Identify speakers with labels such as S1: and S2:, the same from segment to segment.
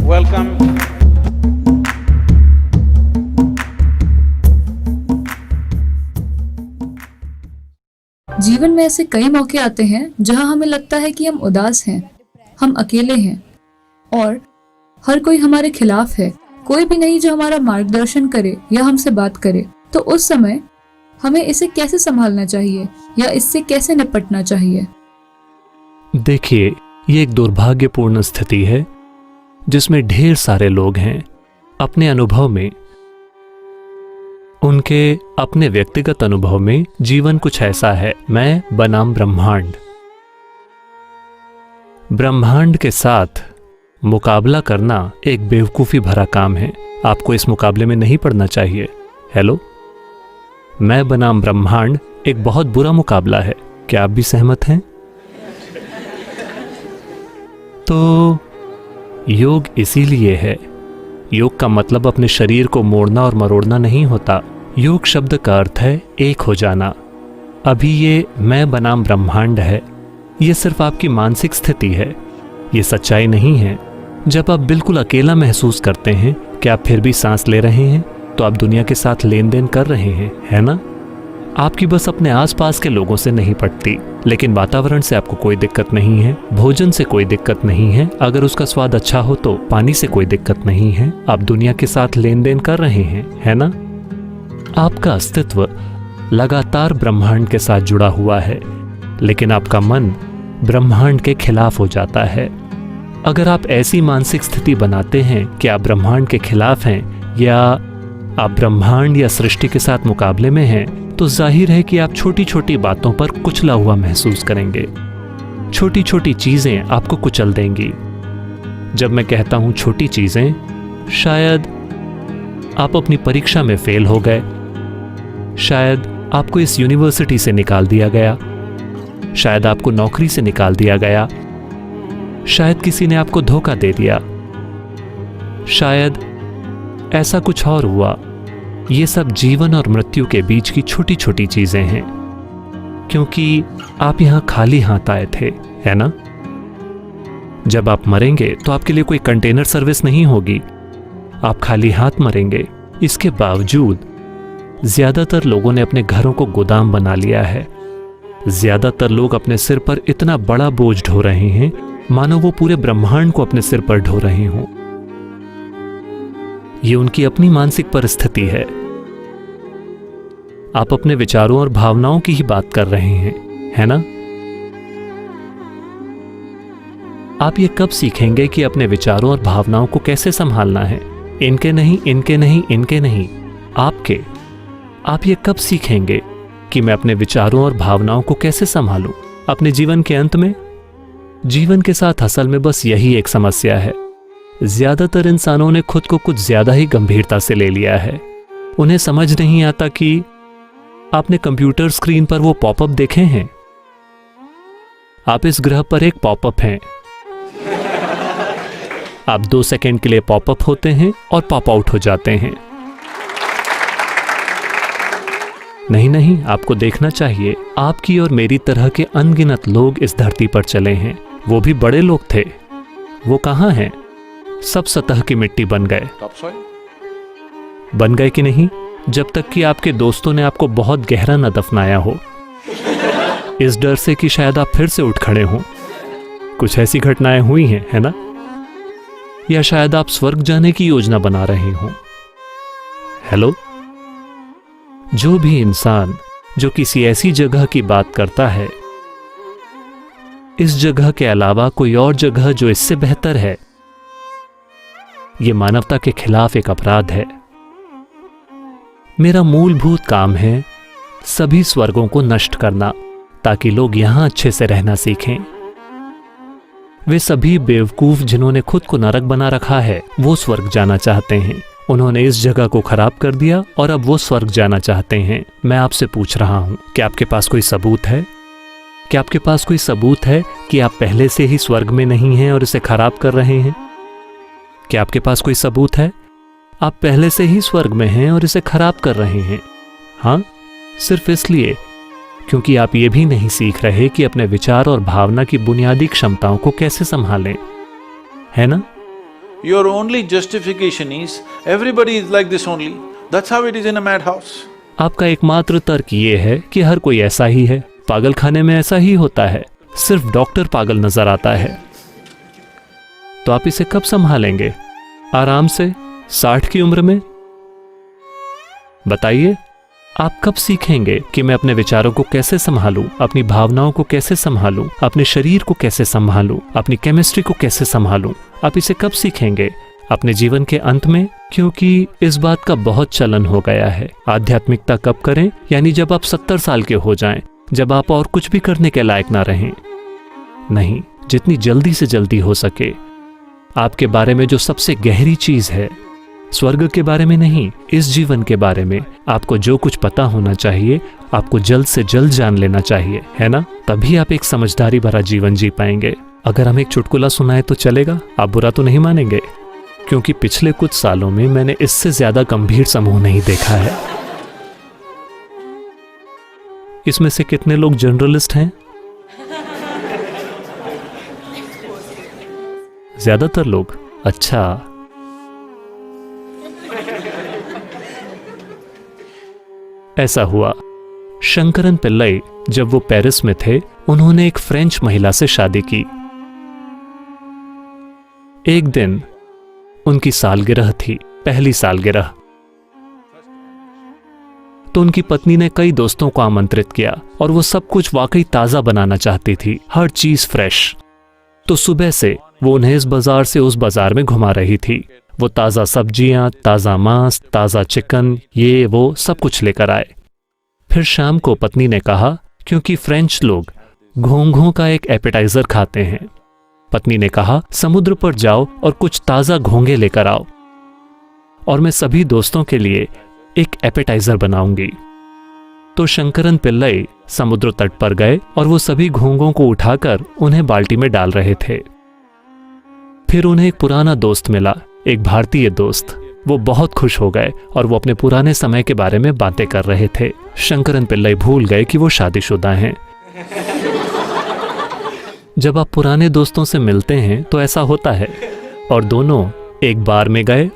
S1: Welcome.
S2: जीवन में ऐसे कई मौके आते हैं जहां हमें लगता है कि हम उदास हैं, हम अकेले हैं और हर कोई हमारे खिलाफ है। कोई भी नहीं जो हमारा मार्गदर्शन करे या हमसे बात करे। तो उस समय हमें इसे कैसे संभालना चाहिए या इससे कैसे निपटना चाहिए?
S3: देखिए, ये एक दुर्भाग्यपूर्ण स्थिति है जिसमें ढेर सारे लोग हैं। अपने अनुभव में, उनके अपने व्यक्तिगत अनुभव में जीवन कुछ ऐसा है, मैं बनाम ब्रह्मांड। ब्रह्मांड के साथ मुकाबला करना एक बेवकूफी भरा काम है। आपको इस मुकाबले में नहीं पड़ना चाहिए। हेलो, मैं बनाम ब्रह्मांड एक बहुत बुरा मुकाबला है। क्या आप भी सहमत हैं? तो योग इसीलिए है। योग का मतलब अपने शरीर को मोड़ना और मरोड़ना नहीं होता। योग शब्द का अर्थ है एक हो जाना। अभी ये मैं बनाम ब्रह्मांड है, ये सिर्फ आपकी मानसिक स्थिति है, ये सच्चाई नहीं है। जब आप बिल्कुल अकेला महसूस करते हैं कि आप फिर भी सांस ले रहे हैं, तो आप दुनिया के साथ लेन देन कर रहे हैं, है ना? आपकी बस अपने आसपास के लोगों से नहीं पटती, लेकिन वातावरण से आपको कोई दिक्कत नहीं है, भोजन से कोई दिक्कत नहीं है, अगर उसका स्वाद अच्छा हो तो पानी से कोई दिक्कत नहीं है। आप दुनिया के साथ लेन देन कर रहे हैं, है ना? आपका अस्तित्व लगातार ब्रह्मांड के साथ जुड़ा हुआ है, लेकिन आपका मन ब्रह्मांड के खिलाफ हो जाता है। अगर आप ऐसी मानसिक स्थिति बनाते हैं कि आप ब्रह्मांड के खिलाफ हैं या आप ब्रह्मांड या सृष्टि के साथ मुकाबले में हैं, तो जाहिर है कि आप छोटी छोटी बातों पर कुचला हुआ महसूस करेंगे। छोटी छोटी चीजें आपको कुचल देंगी। जब मैं कहता हूं छोटी चीजें, शायद आप अपनी परीक्षा में फेल हो गए, शायद आपको इस यूनिवर्सिटी से निकाल दिया गया, शायद आपको नौकरी से निकाल दिया गया, शायद किसी ने आपको धोखा दे दिया, शायद ऐसा कुछ और हुआ। ये सब जीवन और मृत्यु के बीच की छोटी छोटी चीजें हैं, क्योंकि आप यहां खाली हाथ आए थे, है ना? जब आप मरेंगे तो आपके लिए कोई कंटेनर सर्विस नहीं होगी, आप खाली हाथ मरेंगे। इसके बावजूद ज्यादातर लोगों ने अपने घरों को गोदाम बना लिया है। ज्यादातर लोग अपने सिर पर इतना बड़ा बोझ ढो रहे हैं मानो वो पूरे ब्रह्मांड को अपने सिर पर ढो रहे हों। ये उनकी अपनी मानसिक परिस्थिति है। आप अपने विचारों और भावनाओं की ही बात कर रहे हैं, है ना? आप ये कब सीखेंगे कि अपने विचारों और भावनाओं को कैसे संभालना है? इनके नहीं, इनके नहीं, इनके नहीं, आपके। आप ये कब सीखेंगे कि मैं अपने विचारों और भावनाओं को कैसे संभालूं? अपने जीवन के अंत में? जीवन के साथ असल में बस यही एक समस्या है। ज्यादातर इंसानों ने खुद को कुछ ज्यादा ही गंभीरता से ले लिया है। उन्हें समझ नहीं आता कि आपने कंप्यूटर स्क्रीन पर वो पॉपअप देखे हैं। आप इस ग्रह पर एक पॉपअप हैं। आप 2 सेकंड के लिए पॉपअप होते हैं और पॉप आउट हो जाते हैं। नहीं नहीं, आपको देखना चाहिए, आपकी और मेरी तरह के अनगिनत लोग इस धरती पर चले हैं। वो भी बड़े लोग थे। वो कहां हैं? सब सतह की मिट्टी बन गए। बन गए कि नहीं? जब तक कि आपके दोस्तों ने आपको बहुत गहरा न दफनाया हो, इस डर से कि शायद आप फिर से उठ खड़े हों। कुछ ऐसी घटनाएं हुई हैं, है ना? या शायद आप स्वर्ग जाने की योजना बना रहे हों। हेलो, जो भी इंसान जो किसी ऐसी जगह की बात करता है, इस जगह के अलावा कोई और जगह जो इससे बेहतर है, यह मानवता के खिलाफ एक अपराध है। मेरा मूलभूत काम है सभी स्वर्गों को नष्ट करना, ताकि लोग यहां अच्छे से रहना सीखें। वे सभी बेवकूफ जिन्होंने खुद को नरक बना रखा है, वो स्वर्ग जाना चाहते हैं। उन्होंने इस जगह को खराब कर दिया और अब वो स्वर्ग जाना चाहते हैं। मैं आपसे पूछ रहा हूं, क्या आपके पास कोई सबूत है? क्या आपके पास कोई सबूत है कि आप पहले से ही स्वर्ग में नहीं हैं और इसे खराब कर रहे हैं? क्या आपके पास कोई सबूत है? आप पहले से ही स्वर्ग में हैं और इसे खराब कर रहे हैं। हाँ, सिर्फ इसलिए क्योंकि आप ये भी नहीं सीख रहे कि अपने विचार और भावना की बुनियादी क्षमताओं को कैसे संभालें, है ना?
S1: Your only justification is, everybody is like this only. That's how it is in a madhouse.
S3: आपका एकमात्र तर्क ये है कि हर कोई ऐसा ही है, पागल खाने में ऐसा ही होता है, सिर्फ डॉक्टर पागल नजर आता है। तो आप इसे कब संभालेंगे? आराम से 60 की उम्र में? बताइए, आप कब सीखेंगे कि मैं अपने विचारों को कैसे संभालूं, अपनी भावनाओं को कैसे संभालूं, अपने शरीर को कैसे संभालूं, अपनी केमिस्ट्री को कैसे संभालूं? आप इसे कब सीखेंगे? अपने जीवन के अंत में? क्योंकि इस बात का बहुत चलन हो गया है। आध्यात्मिकता कब करें? यानी जब आप 70 साल के हो जाएं, जब आप और कुछ भी करने के लायक ना रहें। नहीं, जितनी जल्दी से जल्दी हो सके। आपके बारे में जो सबसे गहरी चीज है, स्वर्ग के बारे में नहीं, इस जीवन के बारे में आपको जो कुछ पता होना चाहिए, आपको जल्द से जल्द जान लेना चाहिए, है ना? तभी आप एक समझदारी भरा जीवन जी पाएंगे। अगर हम एक चुटकुला सुनाए तो चलेगा? आप बुरा तो नहीं मानेंगे? क्योंकि पिछले कुछ सालों में मैंने इससे ज्यादा गंभीर समूह नहीं देखा है। इसमें से कितने लोग जर्नलिस्ट हैं? ज्यादातर लोग। अच्छा, ऐसा हुआ, शंकरन पिल्लई जब वो पेरिस में थे, उन्होंने एक फ्रेंच महिला से शादी की। एक दिन उनकी सालगिरह थी, पहली सालगिरह। तो उनकी पत्नी ने कई दोस्तों को आमंत्रित किया और वो सब कुछ वाकई ताजा बनाना चाहती थी, हर चीज फ्रेश। तो सुबह से वो उन्हें इस बाजार से उस बाजार में घुमा रही थी। वो ताजा सब्जियां, ताजा मांस, ताजा चिकन, ये वो सब कुछ लेकर आए। फिर शाम को पत्नी ने कहा, क्योंकि फ्रेंच लोग घोंघों का एक एपेटाइजर खाते हैं, पत्नी ने कहा समुद्र पर जाओ और कुछ ताजा घोंघे लेकर आओ और मैं सभी दोस्तों के लिए एक एपेटाइजर बनाऊंगी। तो शंकरन पिल्लई समुद्र तट पर गए और वो सभी घोंघों को उठाकर उन्हें बाल्टी में डाल रहे थे। फिर उन्हें एक पुराना दोस्त मिला, एक भारतीय दोस्त। वो बहुत खुश हो गए और वो अपने पुराने समय के बारे में बातें कर रहे थे। शंकरन पिल्लई भूल गए कि वो शादीशुदा हैं। जब आप पुराने दोस्तों से मिलते हैं तो ऐसा होता है। और दोनों एक बार में गए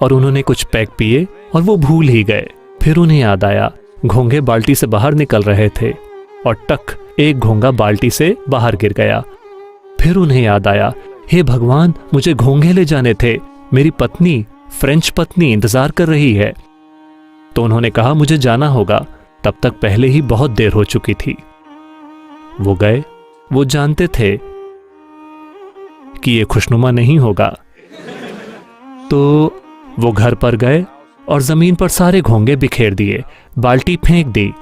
S3: और उन्होंने कुछ पैक पिए और वो भूल ही गए। फिर उन्हें याद आया, घोंघे बाल्टी से बाहर निकल रहे थे और टक, एक घोंघा बाल्टी से बाहर गिर गया। फिर उन्हें याद आया, हे भगवान, मुझे घोंघे ले जाने थे, मेरी पत्नी, फ्रेंच पत्नी इंतजार कर रही है। तो उन्होंने कहा मुझे जाना होगा, तब तक पहले ही बहुत देर हो चुकी थी। वो गए, वो जानते थे कि ये खुशनुमा नहीं होगा। तो वो घर पर गए और जमीन पर सारे घोंघे बिखेर दिए, बाल्टी फेंक दी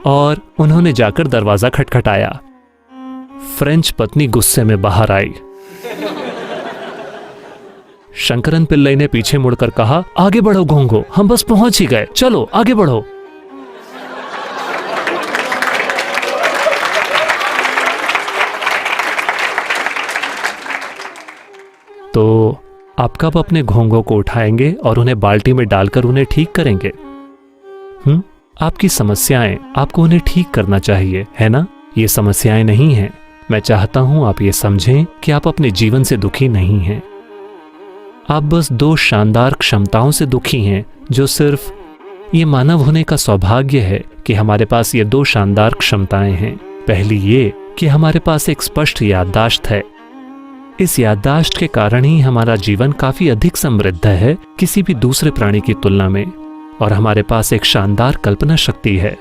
S3: और उन्होंने जाकर दरवाजा खटखटाया। फ्रेंच पत्नी गुस्से में बाहर आई। शंकरन पिल्लई ने पीछे मुड़कर कहा, आगे बढ़ो घोंघो, हम बस पहुंच ही गए, चलो आगे बढ़ो। तो आप कब अपने घोंघों को उठाएंगे और उन्हें बाल्टी में डालकर उन्हें ठीक करेंगे? आपकी समस्याएं, आपको उन्हें ठीक करना चाहिए, है ना? ये समस्याएं नहीं हैं। मैं चाहता हूं आप ये समझें कि आप अपने जीवन से दुखी नहीं हैं। आप बस दो शानदार क्षमताओं से दुखी हैं, जो सिर्फ ये मानव होने का सौभाग्य है कि हमारे पास ये दो शानदार क्षमताएं हैं। पहली ये कि हमारे पास एक स्पष्ट याददाश्त है। इस याददाश्त के कारण ही हमारा जीवन काफी अधिक समृद्ध है किसी भी दूसरे प्राणी की तुलना में, और हमारे पास एक शानदार कल्पना शक्ति है।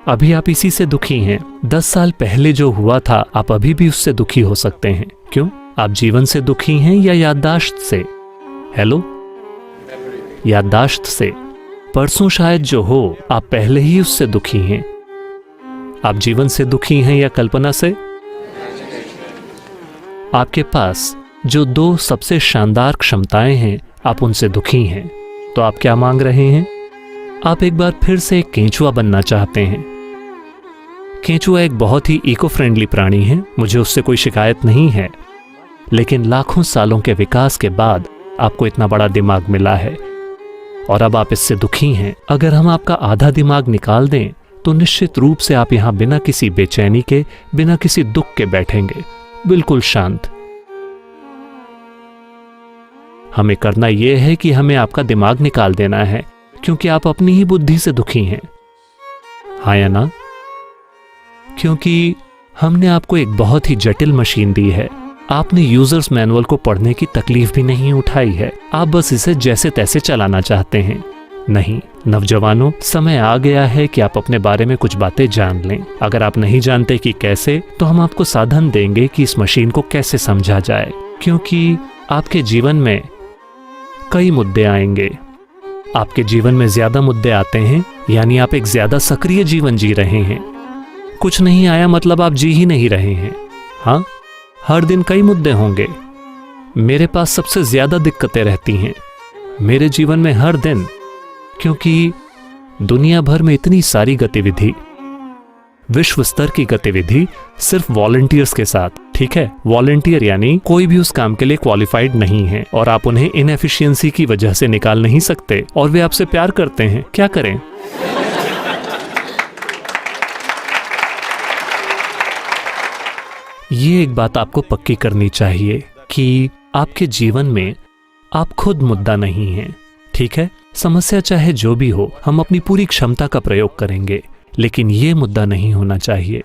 S3: अभी आप इसी से दुखी हैं। 10 साल पहले जो हुआ था, आप अभी भी उससे दुखी हो सकते हैं। क्यों? आप जीवन से दुखी हैं या याददाश्त से? हेलो, याददाश्त से। परसों शायद जो हो, आप पहले ही उससे दुखी हैं। आप जीवन से दुखी हैं या कल्पना से? आपके पास जो दो सबसे शानदार क्षमताएं हैं, आप उनसे दुखी हैं। तो आप क्या मांग रहे हैं? आप एक बार फिर से एक केंचुआ बनना चाहते हैं। केंचुआ एक बहुत ही इको फ्रेंडली प्राणी है, मुझे उससे कोई शिकायत नहीं है। लेकिन लाखों सालों के विकास के बाद आपको इतना बड़ा दिमाग मिला है और अब आप इससे दुखी हैं। अगर हम आपका आधा दिमाग निकाल दें तो निश्चित रूप से आप यहां बिना किसी बेचैनी के, बिना किसी दुख के बैठेंगे, बिल्कुल शांत। हमें करना यह है कि हमें आपका दिमाग निकाल देना है, क्योंकि आप अपनी ही बुद्धि से दुखी हैं, हाँ या ना? क्योंकि हमने आपको एक बहुत ही जटिल मशीन दी है। आपने यूजर्स मैनुअल को पढ़ने की तकलीफ भी नहीं उठाई है। आप बस इसे जैसे तैसे चलाना चाहते हैं। नहीं नौजवानों, समय आ गया है कि आप अपने बारे में कुछ बातें जान लें। अगर आप नहीं जानते कि कैसे, तो हम आपको साधन देंगे कि इस मशीन को कैसे समझा जाए। क्योंकि आपके जीवन में कई मुद्दे आएंगे। आपके जीवन में ज्यादा मुद्दे आते हैं, यानी आप एक ज्यादा सक्रिय जीवन जी रहे हैं। कुछ नहीं आया मतलब आप जी ही नहीं रहे हैं। हाँ, हर दिन कई मुद्दे होंगे। मेरे पास सबसे ज्यादा दिक्कतें रहती हैं मेरे जीवन में हर दिन, क्योंकि दुनिया भर में इतनी सारी गतिविधि, विश्व स्तर की गतिविधि सिर्फ वॉलंटियर्स के साथ। ठीक है, वॉलंटियर यानी कोई भी उस काम के लिए क्वालिफाइड नहीं है और आप उन्हें इनएफिशिएंसी की वजह से निकाल नहीं सकते, और वे आपसे प्यार करते हैं। क्या करें? ये एक बात आपको पक्की करनी चाहिए कि आपके जीवन में आप खुद मुद्दा नहीं हैं। ठीक है, समस्या चाहे जो भी हो, हम अपनी पूरी क्षमता का प्रयोग करेंगे, लेकिन ये मुद्दा नहीं होना चाहिए।